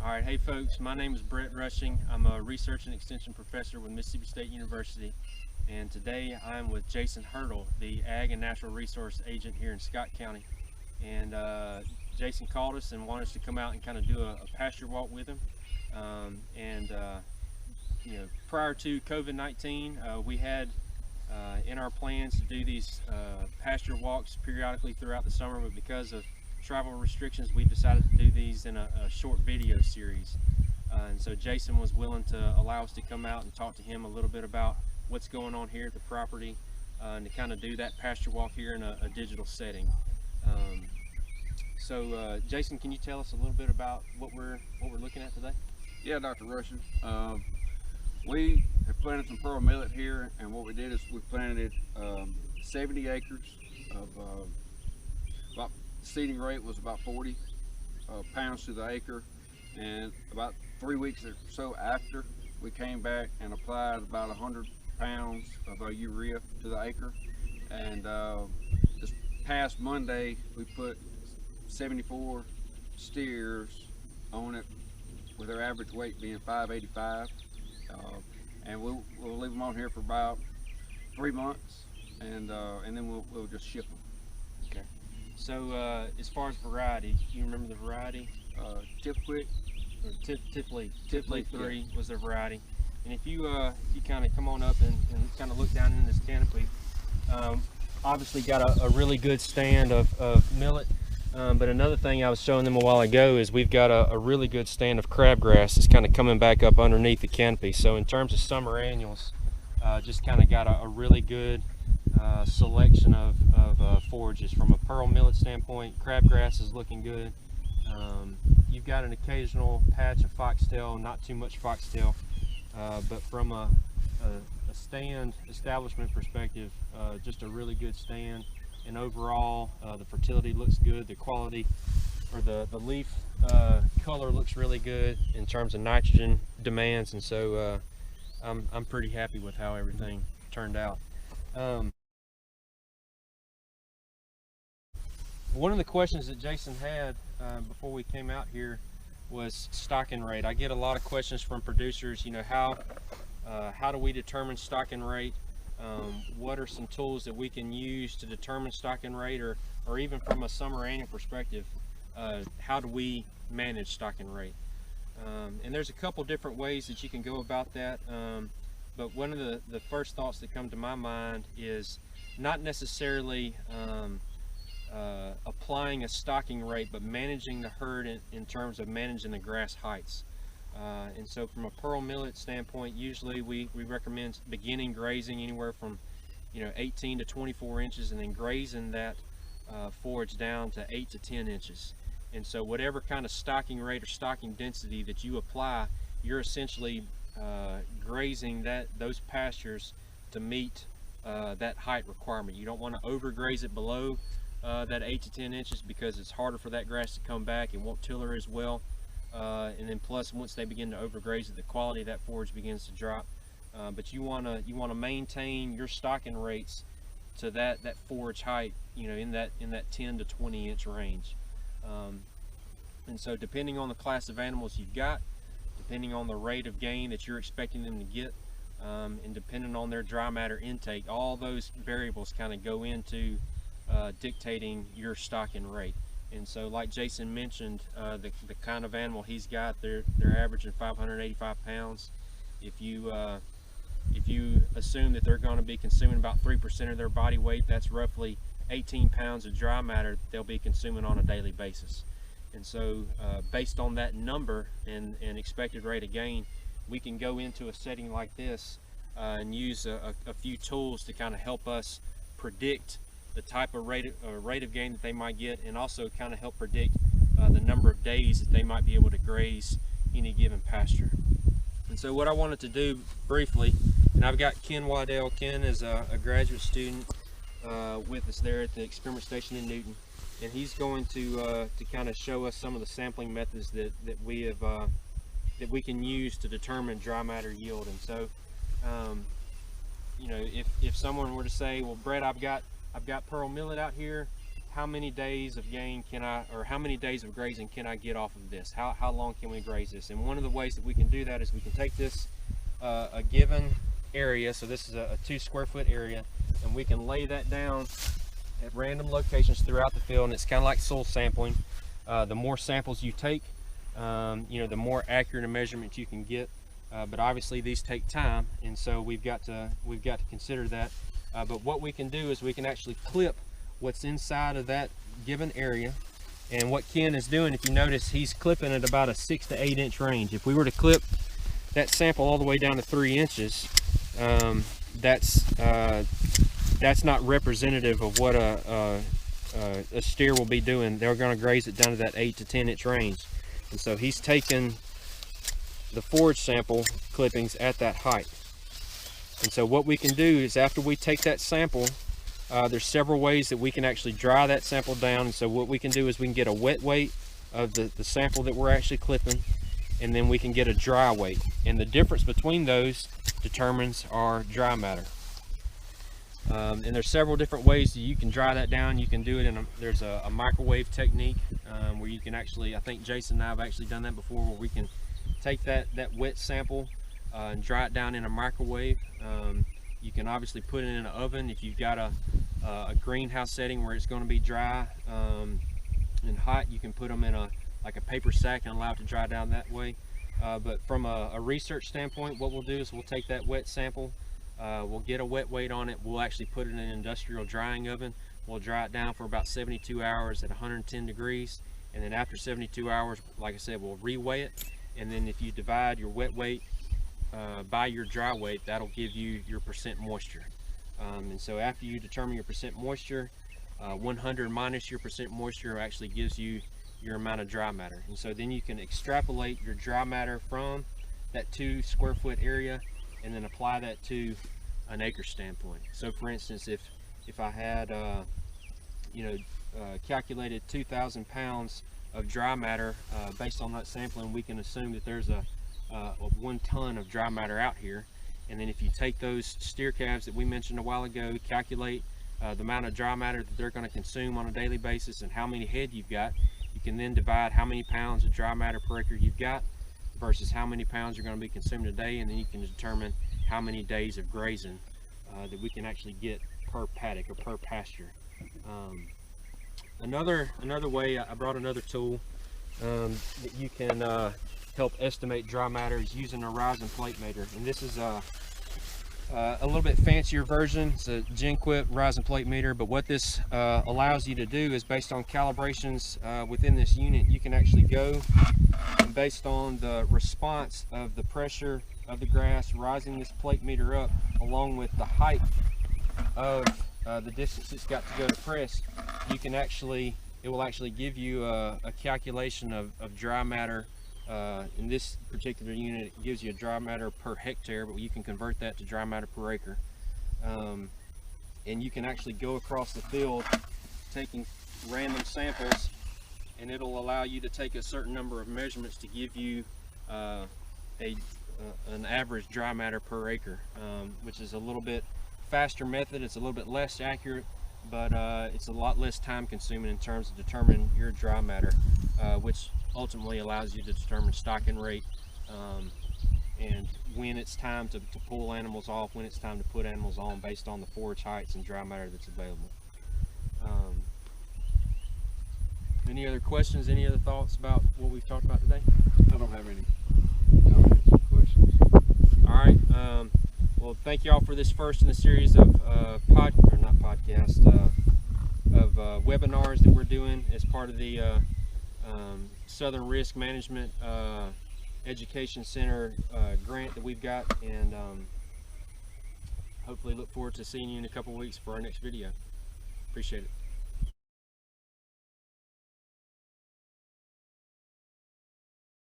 All right, hey folks, my name is Brett Rushing. I'm a research and extension professor with Mississippi State University, and today I'm with Jason Hurdle, the Ag and Natural Resource Agent here in Scott County. And Jason called us and wanted us to come out and kind of do a pasture walk with him. Prior to COVID-19, we had in our plans to do these pasture walks periodically throughout the summer, but because of travel restrictions, we decided to do these in a short video series. And so Jason was willing to allow us to come out and talk to him a little bit about what's going on here at the property, and to kind of do that pasture walk here in a digital setting. Jason, can you tell us a little bit about what we're looking at today? Yeah, Dr. Rushing. We have planted some pearl millet here, and what we did is we planted 70 acres of about seeding rate was about 40 pounds to the acre, and about 3 weeks or so after, we came back and applied about 100 pounds of urea to the acre. And this past Monday we put 74 steers on it, with their average weight being 585, and we'll leave them on here for about 3 months, and then we'll just ship them. Okay. So as far as variety, you remember the variety? Tifquik, Or Tifley 3 yeah. was their variety. And if you kind of come on up and kind of look down in this canopy, obviously got a really good stand of millet. But another thing I was showing them a while ago is we've got a really good stand of crabgrass that's kind of coming back up underneath the canopy. So in terms of summer annuals, just kind of got a really good selection of forages. From a pearl millet standpoint, crabgrass is looking good. You've got an occasional patch of foxtail, not too much foxtail, but from a stand establishment perspective, just a really good stand. And overall, the fertility looks good. The quality, or the leaf color, looks really good in terms of nitrogen demands, and so I'm pretty happy with how everything turned out. One of the questions that Jason had before we came out here was stocking rate. I get a lot of questions from producers. You know, how do we determine stocking rate? What are some tools that we can use to determine stocking rate, or even from a summer annual perspective, how do we manage stocking rate? And there's a couple different ways that you can go about that, but one of the first thoughts that come to my mind is not necessarily applying a stocking rate, but managing the herd in terms of managing the grass heights. And so from a pearl millet standpoint, usually we recommend beginning grazing anywhere from 18 to 24 inches, and then grazing that forage down to 8 to 10 inches. And so whatever kind of stocking rate or stocking density that you apply, you're essentially grazing those pastures to meet that height requirement. You don't want to overgraze it below that 8 to 10 inches, because it's harder for that grass to come back. It won't tiller as well. And then plus, once they begin to overgraze it, the quality of that forage begins to drop. But you want to maintain your stocking rates to that forage height, in that 10 to 20 inch range. And so depending on the class of animals you've got, depending on the rate of gain that you're expecting them to get, and depending on their dry matter intake, all those variables kind of go into dictating your stocking rate. And so, like Jason mentioned, the kind of animal he's got, they're averaging 585 pounds. If you assume that they're going to be consuming about 3% of their body weight, that's roughly 18 pounds of dry matter they'll be consuming on a daily basis. And so, based on that number and expected rate of gain, we can go into a setting like this and use a few tools to kind of help us predict the type of rate of gain that they might get, and also kind of help predict the number of days that they might be able to graze any given pasture. And so what I wanted to do briefly, and I've got Ken Waddell. Ken is a graduate student with us there at the experiment station in Newton, and he's going to kind of show us some of the sampling methods that we have that we can use to determine dry matter yield. And so if someone were to say, well, Brett, I've got pearl millet out here, how many days of gain can I, or how many days of grazing can I get off of this? How long can we graze this? And one of the ways that we can do that is we can take this a given area, so this is a 2 square foot area, and we can lay that down at random locations throughout the field, and it's kind of like soil sampling. The more samples you take, you know, the more accurate a measurement you can get. But obviously these take time, and so we've got to consider that. But what we can do is we can actually clip what's inside of that given area. And what Ken is doing, if you notice, he's clipping at about a 6 to 8 inch range. If we were to clip that sample all the way down to 3 inches, that's not representative of what a steer will be doing. They're going to graze it down to that 8 to 10 inch range. And so he's taken the forage sample clippings at that height. And so what we can do is, after we take that sample, there's several ways that we can actually dry that sample down. And so what we can do is we can get a wet weight of the sample that we're actually clipping, and then we can get a dry weight. And the difference between those determines our dry matter. And there's several different ways that you can dry that down. You can do it in there's a microwave technique where you can actually, I think Jason and I have actually done that before, where we can take that wet sample and dry it down in a microwave. You can obviously put it in an oven if you've got a greenhouse setting where it's going to be dry and hot. You can put them in like a paper sack and allow it to dry down that way. But from a research standpoint, what we'll do is we'll take that wet sample, we'll get a wet weight on it, we'll actually put it in an industrial drying oven. We'll dry it down for about 72 hours at 110 degrees, and then after 72 hours, like I said, we'll reweigh it. And then if you divide your wet weight by your dry weight, that'll give you your percent moisture. And so after you determine your percent moisture, 100 minus your percent moisture actually gives you your amount of dry matter. And so then you can extrapolate your dry matter from that 2 square foot area and then apply that to an acre standpoint. So for instance, if I had calculated 2,000 pounds of dry matter based on that sampling, we can assume that there's a 1 ton of dry matter out here. And then if you take those steer calves that we mentioned a while ago, calculate the amount of dry matter that they're going to consume on a daily basis and how many head you've got, you can then divide how many pounds of dry matter per acre you've got versus how many pounds you're going to be consuming a day, and then you can determine how many days of grazing that we can actually get per paddock or per pasture. Another way, I brought another tool that you can help estimate dry matter is using a rise and plate meter. And this is a little bit fancier version. It's a GenQuip rise and plate meter, but what this allows you to do is, based on calibrations within this unit, you can actually go, and based on the response of the pressure of the grass, rising this plate meter up along with the height of the distance it's got to go to press, you can actually, it will actually give you a calculation of dry matter. In this particular unit, it gives you a dry matter per hectare, but you can convert that to dry matter per acre. And you can actually go across the field taking random samples, and it'll allow you to take a certain number of measurements to give you an average dry matter per acre, which is a little bit faster method. It's a little bit less accurate, but it's a lot less time consuming in terms of determining your dry matter, which ultimately allows you to determine stocking rate and when it's time to pull animals off, when it's time to put animals on, based on the forage heights and dry matter that's available. Any other questions, any other thoughts about what we've talked about today? I don't have any comments or questions. All right. Well, thank you all for this first in the series of webinars that we're doing as part of the Southern Risk Management Education Center grant that we've got, and hopefully look forward to seeing you in a couple weeks for our next video. Appreciate it.